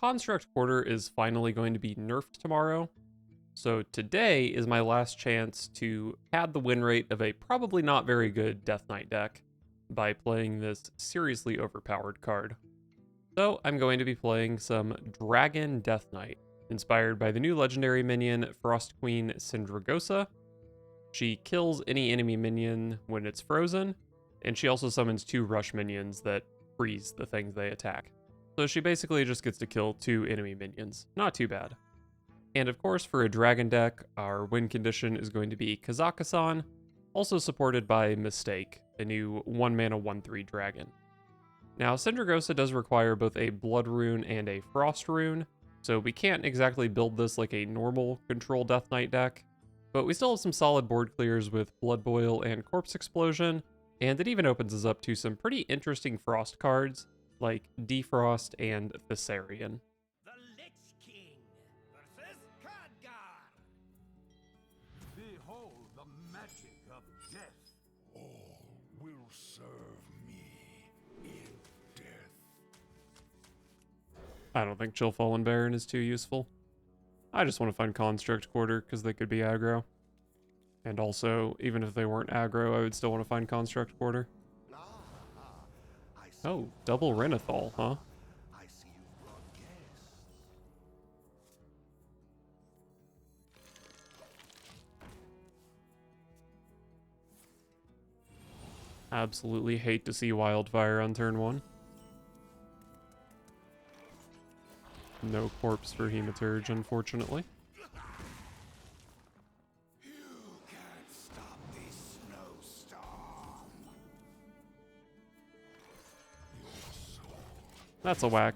Construct Quarter is finally going to be nerfed tomorrow. So today is my last chance to pad the win rate of a probably not very good Death Knight deck by playing this seriously overpowered card. So I'm going to be playing some Dragon Death Knight, inspired by the new legendary minion Frost Queen Syndragosa. She kills any enemy minion when it's frozen, and she also summons 2 rush minions that freeze the things they attack. So she basically just gets to kill 2 enemy minions. Not too bad. And of course, for a dragon deck, our win condition is going to be Kazakusan, also supported by Mistake, a new 1-mana 1/3 dragon. Now, Syndragosa does require both a Blood Rune and a Frost Rune, so we can't exactly build this like a normal control Death Knight deck, but we still have some solid board clears with Blood Boil and Corpse Explosion, and it even opens us up to some pretty interesting Frost cards, like Defrost and Thessarian. The Lich King versus Khadgar. Behold the magic of death. All will serve me in death. I don't think Chill Fallen Baron is too useful. I just want to find Construct Quarter because they could be aggro. And also, even if they weren't aggro, I would still want to find Construct Quarter. Oh, double Renathal, huh? I see you brought guests. Absolutely hate to see Wildfire on turn 1. No corpse for Hematurge, unfortunately. You can't stop this snowstorm. Your soul. That's a whack.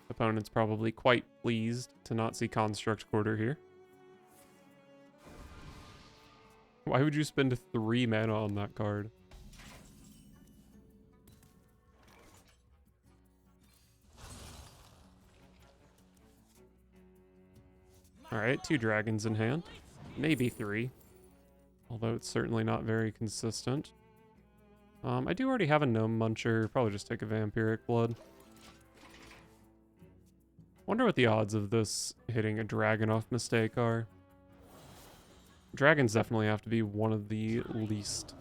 Opponent's probably quite pleased to not see Construct Quarter here. Why would you spend 3 mana on that card? Alright, 2 dragons in hand. Maybe 3. Although it's certainly not very consistent. I do already have a Gnome Muncher. Probably just take a Vampiric Blood. Wonder what the odds of this hitting a dragon off Mistake are. Dragons definitely have to be one of the least,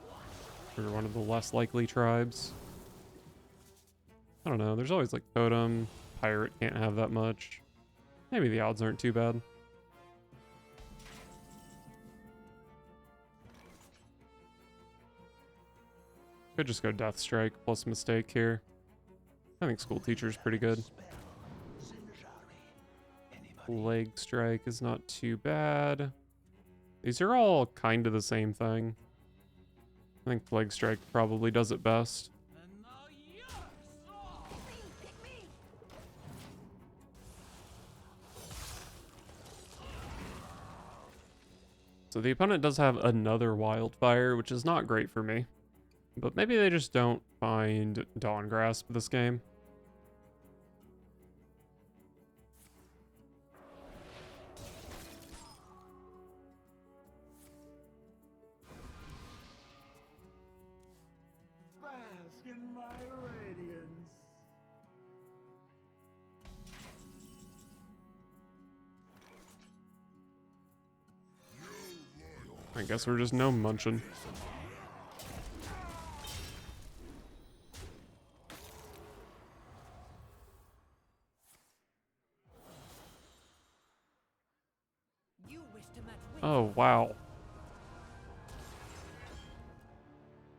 or one of the less likely tribes. I don't know, there's always like Totem, Pirate can't have that much. Maybe the odds aren't too bad. Could just go Death Strike plus Mistake here. I think School Teacher's pretty good. Plague Strike is not too bad. These are all kind of the same thing. I think Plague Strike probably does it best. And now you're soft. Pick me! So the opponent does have another Wildfire, which is not great for me. But maybe they just don't find Dawn Grasp this game. Bask in my radiance. I guess we're just Gnome Munching. You wish to match wits. Oh, wow.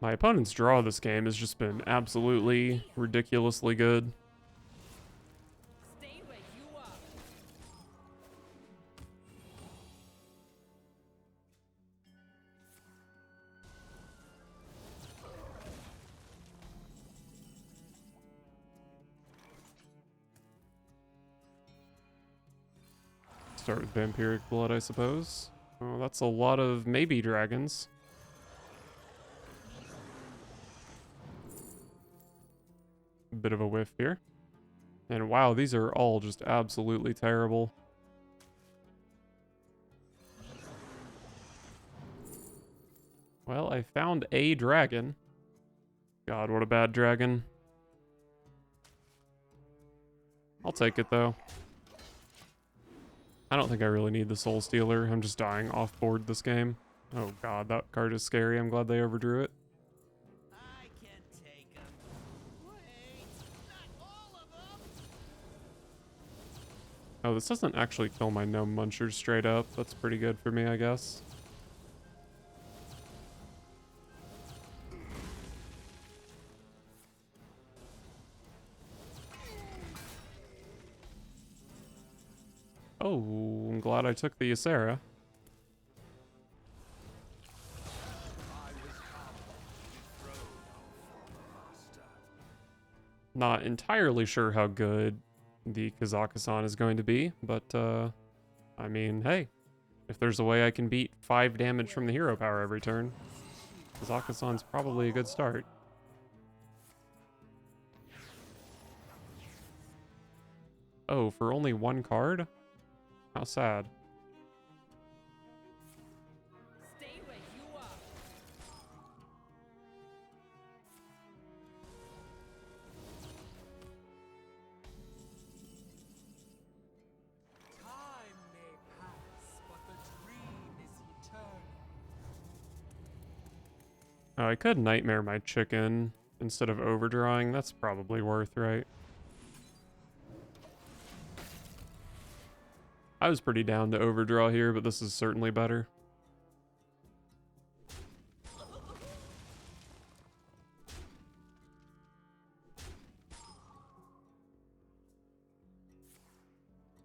My opponent's draw this game has just been absolutely ridiculously good. Stay where you are. Start with Vampiric Blood, I suppose. Oh, that's a lot of maybe dragons. A bit of a whiff here. And wow, these are all just absolutely terrible. Well, I found a dragon. God, what a bad dragon. I'll take it though. I don't think I really need the Soul Stealer. I'm just dying off board this game. Oh god, that card is scary. I'm glad they overdrew it. I can take 'em. Wait, not all of them. Oh, this doesn't actually kill my Gnome Munchers straight up. That's pretty good for me, I guess. Oh, I'm glad I took the Ysera. Not entirely sure how good the Kazakhstan is going to be, but, I mean, hey. If there's a way I can beat 5 damage from the hero power every turn, Kazakhstan's probably a good start. Oh, for only 1 card? How sad. Stay where you are. Time may pass, but the dream is eternal. Oh, I could Nightmare my chicken instead of overdrawing. That's probably worth, right? I was pretty down to overdraw here, but this is certainly better.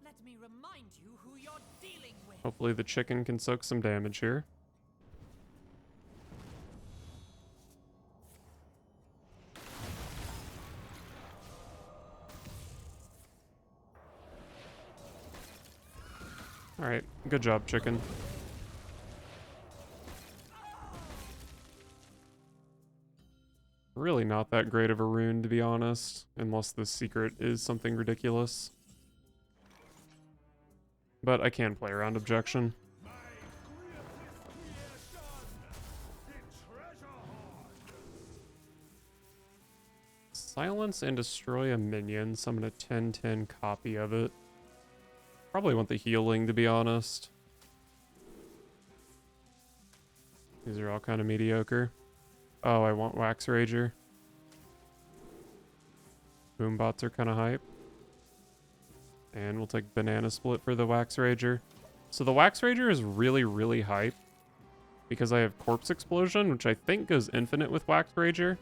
Let me remind you who you're dealing with. Hopefully the chicken can soak some damage here. Alright, good job, chicken. Really not that great of a rune, to be honest, unless the secret is something ridiculous. But I can play around objection. Silence and destroy a minion, summon a 10/10 copy of it. Probably want the healing, to be honest. These are all kind of mediocre. Oh, I want Wax Rager. Boombots are kind of hype. And we'll take Banana Split for the Wax Rager. So the Wax Rager is really, really hype. Because I have Corpse Explosion, which I think goes infinite with Wax Rager.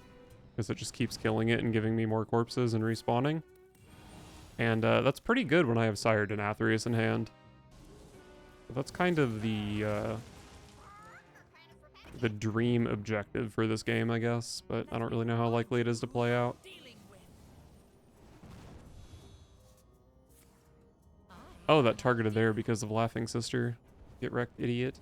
Because it just keeps killing it and giving me more corpses and respawning. And that's pretty good when I have Sire Denathrius in hand. So that's kind of the dream objective for this game, I guess. But I don't really know how likely it is to play out. Dealing with. Oh, that targeted there because of Laughing Sister. Get wrecked, idiot.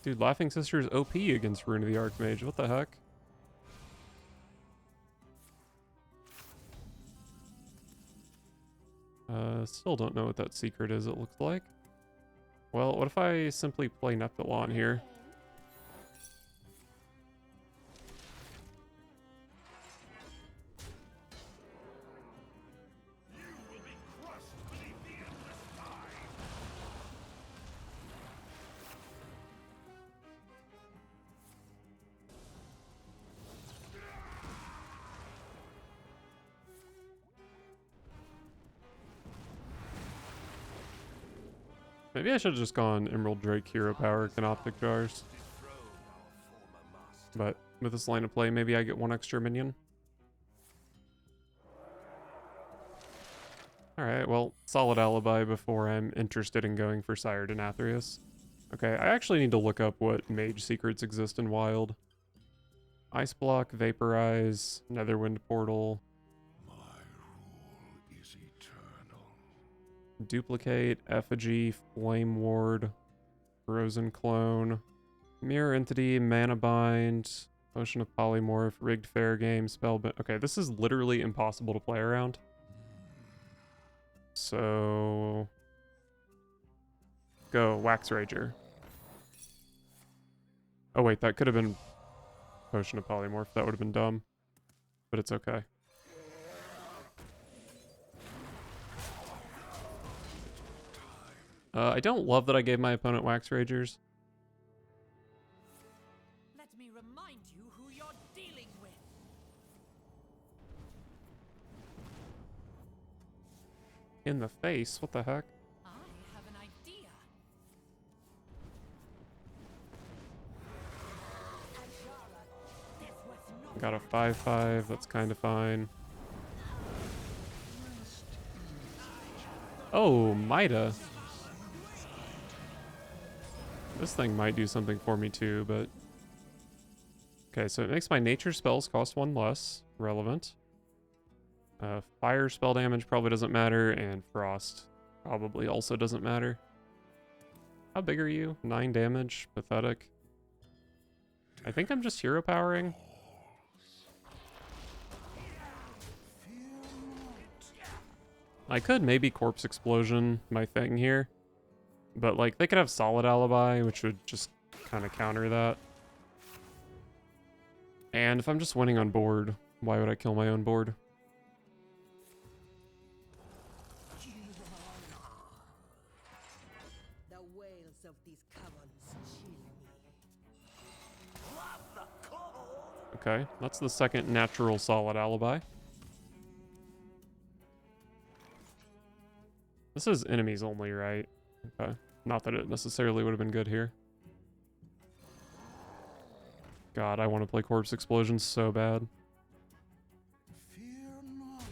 Dude, Laughing Sister is OP against Rune of the Archmage. What the heck? Still don't know what that secret is, it looks like. Well, what if I simply play Neptulon here? Maybe I should have just gone Emerald Drake, Hero Power, Canoptic Jars. But with this line of play, maybe I get 1 extra minion. Alright, well, solid alibi before I'm interested in going for Sire Denathrius. Okay, I actually need to look up what mage secrets exist in Wild. Ice Block, Vaporize, Netherwind Portal. My rule is eternal. Duplicate, Effigy, Flame Ward, Frozen Clone, Mirror Entity, Mana Bind, Potion of Polymorph, Rigged Fair Game, Spellbind. Okay, this is literally impossible to play around. So... go, Wax Rager. Oh wait, that could have been... Potion of Polymorph. That would have been dumb. But it's okay. I don't love that I gave my opponent Wax Ragers. Let me remind you who you're dealing with. In the face? What the heck? I have an idea. Got a 5/5. That's kind of fine. Oh, Mida. This thing might do something for me too, but... Okay, so it makes my nature spells cost 1 less. Relevant. Fire spell damage probably doesn't matter, and frost probably also doesn't matter. How big are you? 9 damage? Pathetic. I think I'm just hero powering. I could maybe Corpse Explosion my thing here. But, like, they could have Solid Alibi, which would just kind of counter that. And if I'm just winning on board, why would I kill my own board? The wails of these caverns chill me. Okay, that's the second natural Solid Alibi. This is enemies only, right? Okay. Not that it necessarily would have been good here. God, I want to play Corpse Explosion so bad. Fear not.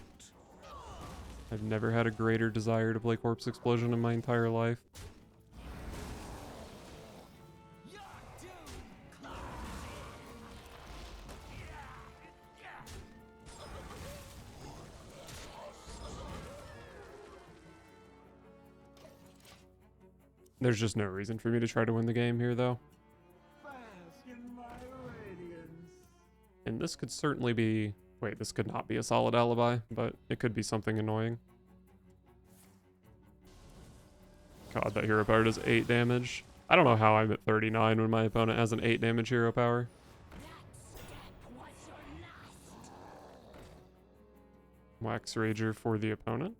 I've never had a greater desire to play Corpse Explosion in my entire life. There's just no reason for me to try to win the game here, though. Bask in my radiance. And this could certainly be... Wait, this could not be a Solid Alibi, but it could be something annoying. God, that hero power does 8 damage. I don't know how I'm at 39 when my opponent has an 8 damage hero power. Wax Rager for the opponent.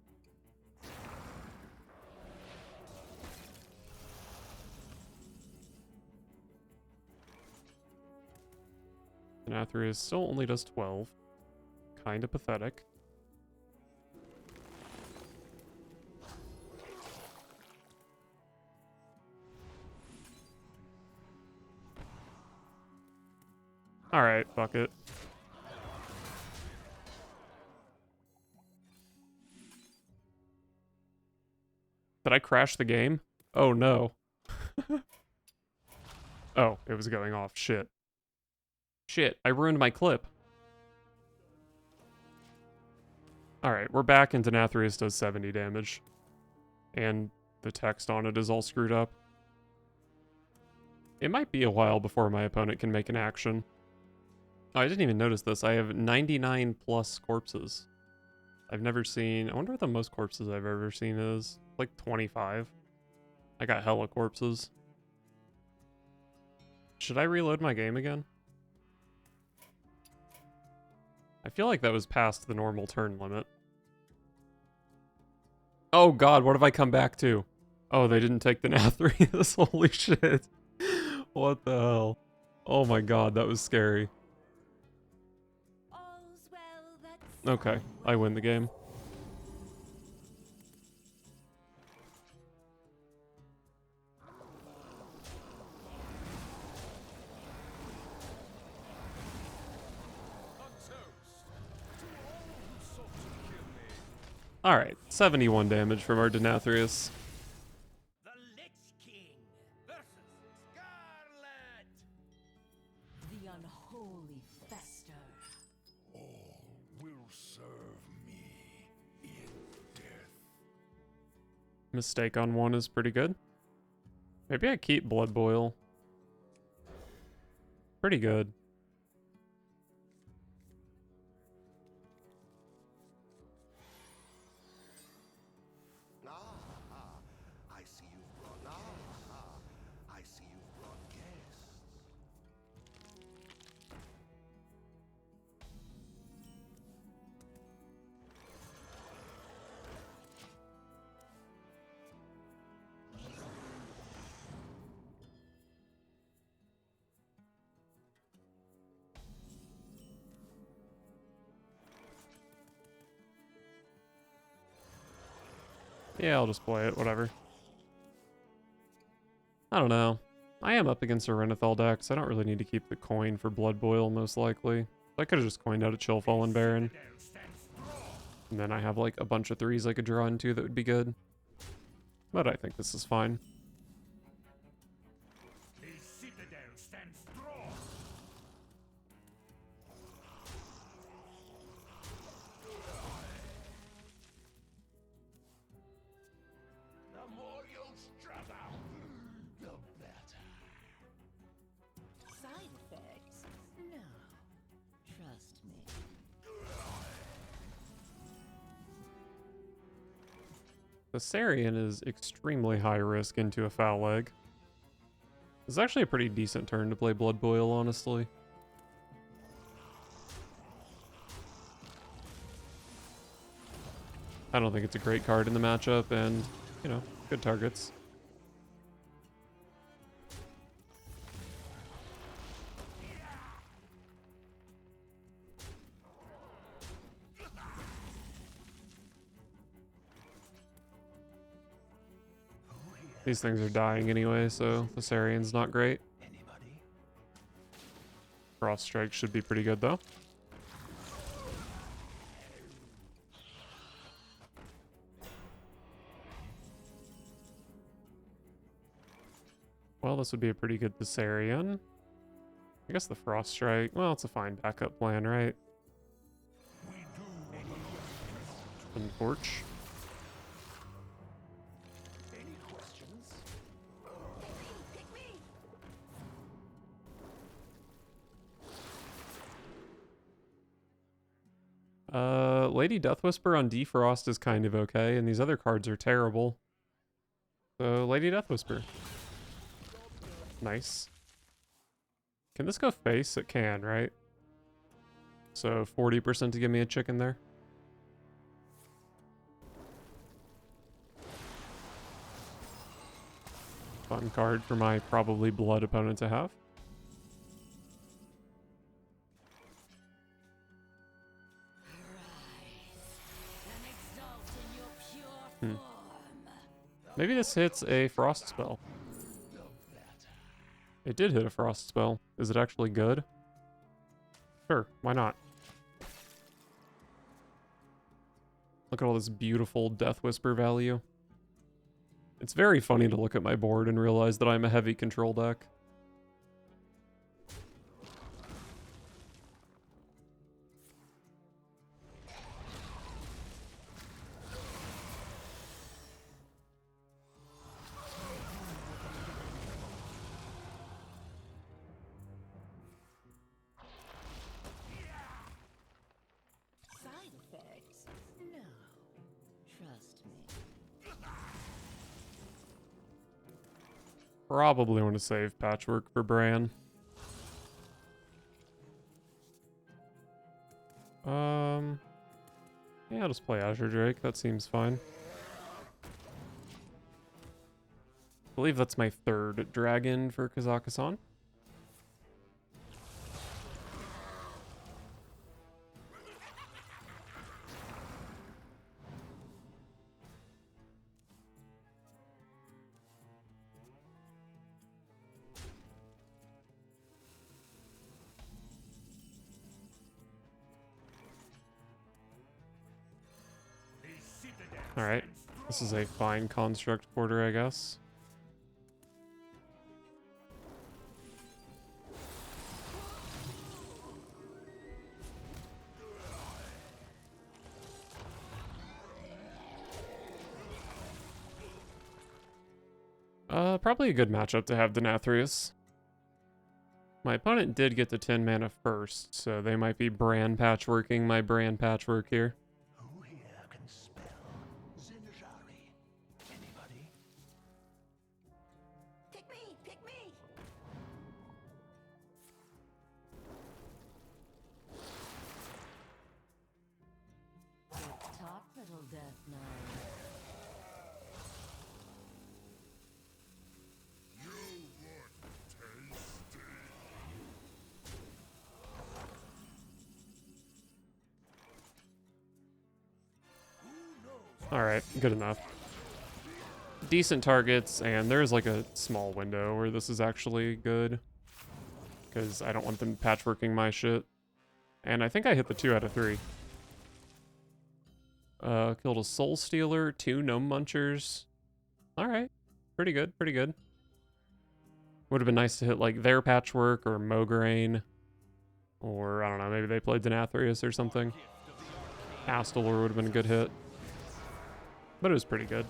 Athreus still only does 12. Kinda pathetic. Alright, fuck it. Did I crash the game? Oh no. Oh, it was going off. Shit. Shit, I ruined my clip. Alright, we're back and Denathrius does 70 damage. And the text on it is all screwed up. It might be a while before my opponent can make an action. Oh, I didn't even notice this. I have 99 plus corpses. I've never seen... I wonder what the most corpses I've ever seen is. Like 25. I got hella corpses. Should I reload my game again? I feel like that was past the normal turn limit. Oh god, what have I come back to? Oh, they didn't take the Nathrius. Holy shit. What the hell? Oh my god, that was scary. All's well that Okay, I win the game. Alright, 71 damage from our Denathrius. The Lich King versus Scarlet. the unholy fester. All will serve me in death. Mistake on 1 is pretty good. Maybe I keep Blood Boil. Pretty good. I see you've brought I see you've brought guests. Yeah, I'll just play it, whatever. I don't know. I am up against a Renethal deck, so I don't really need to keep the coin for Blood Boil, most likely. I could have just coined out a Chill Fallen Baron. And then I have like a bunch of 3s I could draw into that would be good. But I think this is fine. The more you struggle, the better. Side effects? No. Trust me. Thessarian is extremely high risk into a foul leg. It's actually a pretty decent turn to play Blood Boil, honestly. I don't think it's a great card in the matchup, and, you know, good targets. These things are dying anyway, so Thessarian's not great. Anybody? Frost Strike should be pretty good, though. Well, this would be a pretty good Thessarian. I guess the Frost Strike, well, it's a fine backup plan, right? And Torch. Any questions? Pick me! Lady Deathwhisper on Defrost is kind of okay, and these other cards are terrible. So, Lady Deathwhisper. Nice. Can this go face? It can, right? So 40% to give me a chicken there. Fun card for my probably blood opponent to have. And exalt in your pure form. Maybe this hits a frost spell. It did hit a frost spell. Is it actually good? Sure, why not? Look at all this beautiful Death Whisper value. It's very funny to look at my board and realize that I'm a heavy control deck. Side effects? No. Trust me. Probably want to save Patchwork for Bran. Yeah, I'll just play Azure Drake. That seems fine. I believe that's my third dragon for Kazakhstan. Alright, this is a fine construct quarter, I guess. Probably a good matchup to have Denathrius. My opponent did get the 10 mana first, so they might be Bran patchworking my Bran patchwork here. Who here can spell Zinjari? Anybody? Pick me! Pick me! Top little Death Knight. Alright, good enough. decent targets, and there's like a small window where this is actually good. Because I don't want them patchworking my shit. And I think I hit the 2 out of 3. Killed a Soul Stealer, 2 Gnome Munchers. Alright. Pretty good, pretty good. Would have been nice to hit like their patchwork or Mograine. Or, I don't know, maybe they played Denathrius or something. Astalor would have been a good hit. But it was pretty good.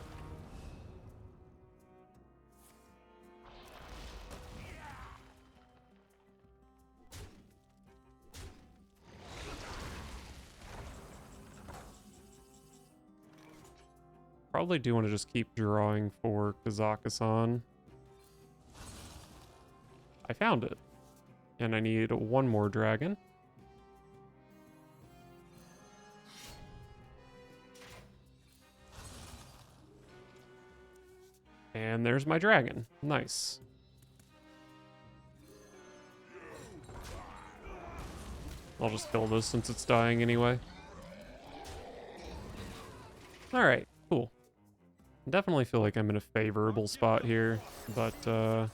Probably do want to just keep drawing for Kazakhstan. I found it. And I need 1 more dragon. And there's my dragon. Nice. I'll just kill this since it's dying anyway. Alright, cool. Definitely feel like I'm in a favorable spot here, but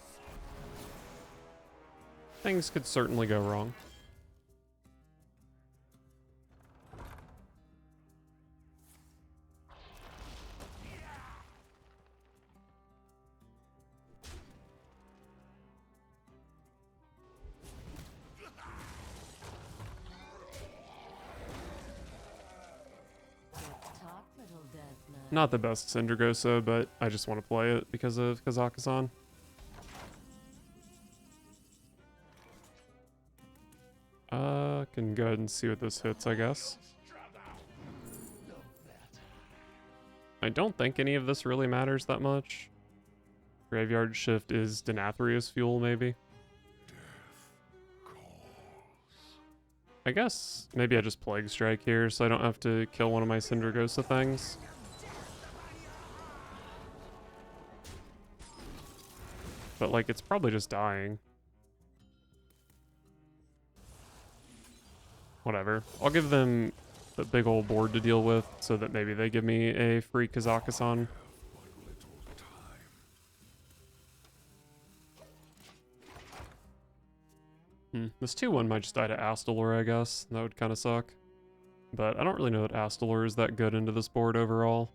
things could certainly go wrong. Not the best Syndragosa, but I just want to play it because of Kazakhstan. Can go ahead and see what this hits, I guess. I don't think any of this really matters that much. Graveyard Shift is Denathrius fuel, maybe. I guess maybe I just Plague Strike here so I don't have to kill one of my Syndragosa things. But, like, it's probably just dying. Whatever. I'll give them a big old board to deal with so that maybe they give me a free Kazakhstan. This 2-1 might just die to Astalor, I guess. That would kind of suck. But I don't really know that Astalor is that good into this board overall.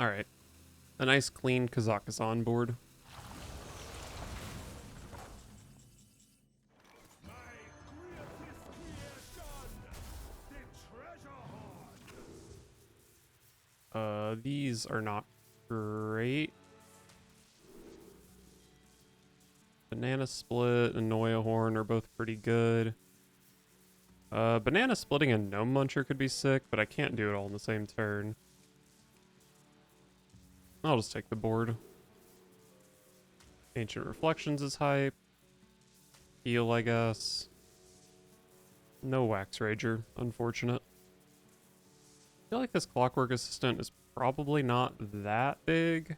Alright. A nice clean Kazakhstan board. These are not great. Banana Split and Noya Horn are both pretty good. Banana Splitting and Gnome Muncher could be sick, but I can't do it all in the same turn. I'll just take the board. Ancient Reflections is hype. Heal, I guess. No Wax Rager, unfortunate. I feel like this Clockwork Assistant is probably not that big.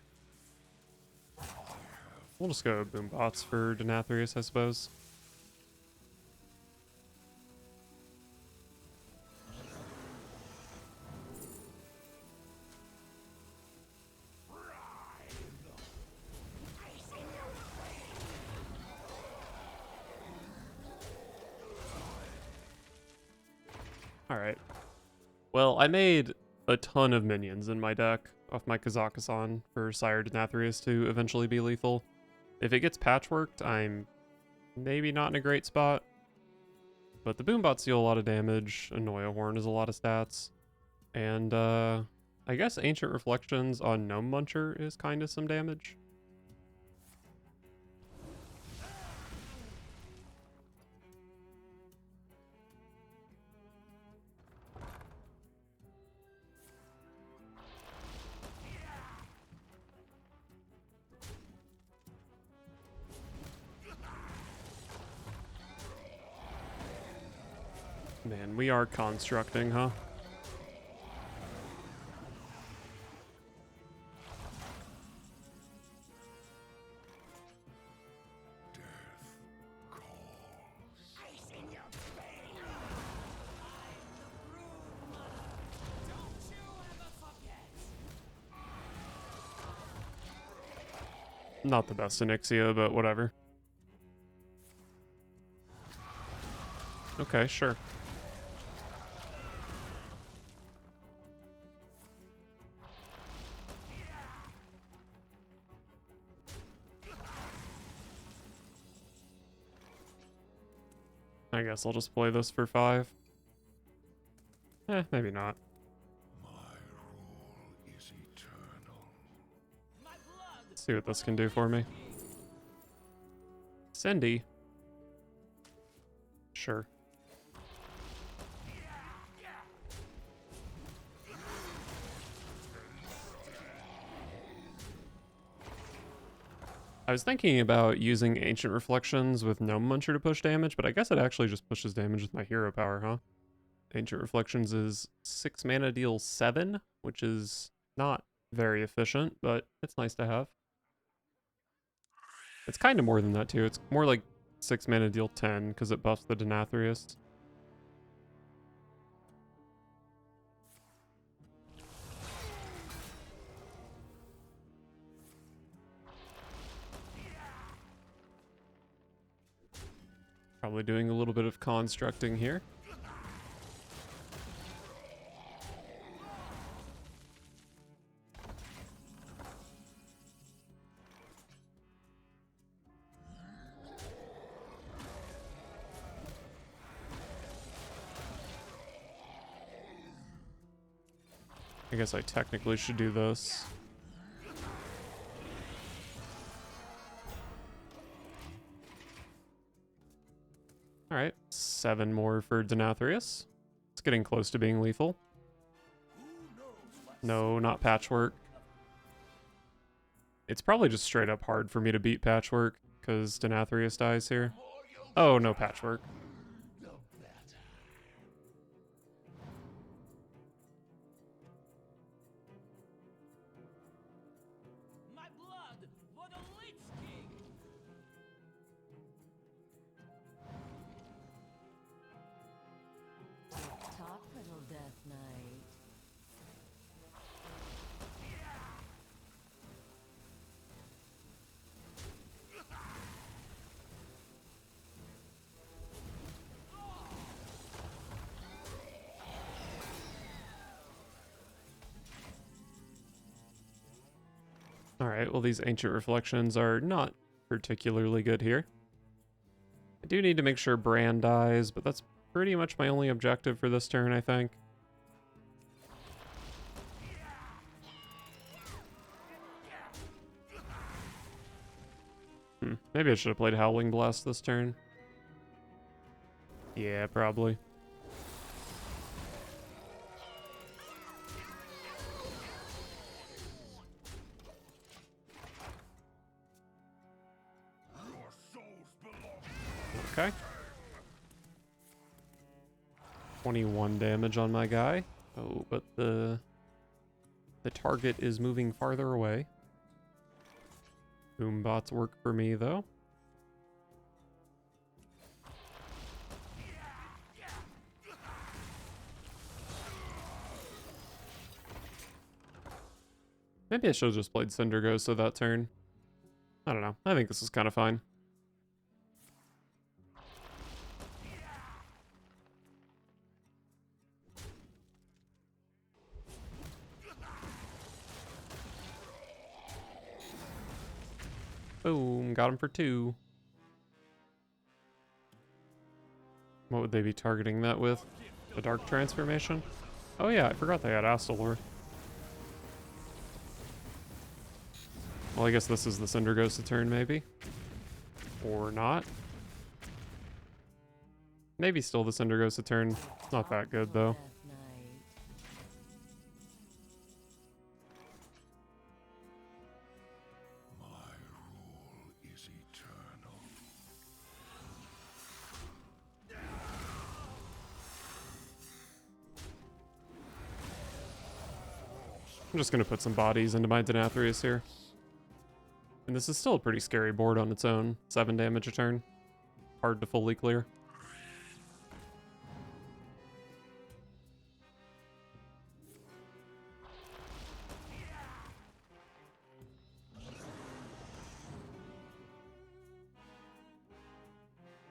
We'll just go Boombots for Denathrius, I suppose. Alright. Well, I made a ton of minions in my deck off my Kazakhstan for Sire Denathrius to eventually be lethal. If it gets patchworked, I'm maybe not in a great spot. But the Boombots deal a lot of damage, Noya Horn is a lot of stats. And I guess Ancient Reflections on Gnome Muncher is kind of some damage. Man, we are constructing, huh? Not the best Onyxia, but whatever. Okay, sure. I guess I'll just play this for 5. Maybe not. My rule is eternal. Let's see what this can do for me. Cindy. Sure. I was thinking about using Ancient Reflections with Gnome Muncher to push damage, but I guess it actually just pushes damage with my hero power, huh? Ancient Reflections is 6 mana, deals 7, which is not very efficient, but it's nice to have. It's kind of more than that too. It's more like 6 mana, deal 10, because it buffs the Denathrius. Probably doing a little bit of constructing here. I guess I technically should do this. Alright, 7 more for Denathrius. It's getting close to being lethal. No, not Patchwork. It's probably just straight up hard for me to beat Patchwork, because Denathrius dies here. Oh, no Patchwork. My blood for the Lich King! Talk, little Death Knight. Alright, well these Ancient Reflections are not particularly good here. I do need to make sure Bran dies, but that's pretty much my only objective for this turn, I think. Maybe I should have played Howling Blast this turn. Yeah, probably. Okay. 21 damage on my guy. Oh, but the target is moving farther away. Boombots work for me, though. Maybe I should have just played Cinder Ghost so that turn. I don't know. I think this is kind of fine. Boom, got him for 2. What would they be targeting that with? The Dark Transformation? Oh yeah, I forgot they had Astalor. Well, I guess this is the Cinder Ghost turn, maybe? Or not? Maybe still the Cinder Ghost turn. Not that good, though. Death Knight. My rule is eternal. I'm just gonna put some bodies into my Denathrius here. And this is still a pretty scary board on its own. 7 damage a turn. Hard to fully clear.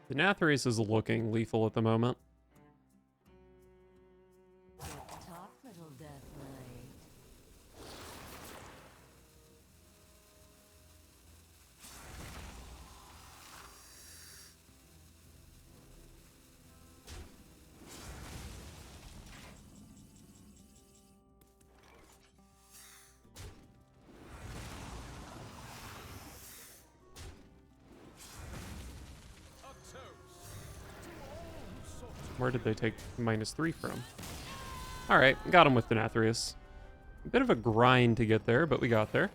The Nathrius is looking lethal at the moment. Tough little death knight. Where did they take -3 from? Alright, got him with the Nathrius. A bit of a grind to get there, but we got there.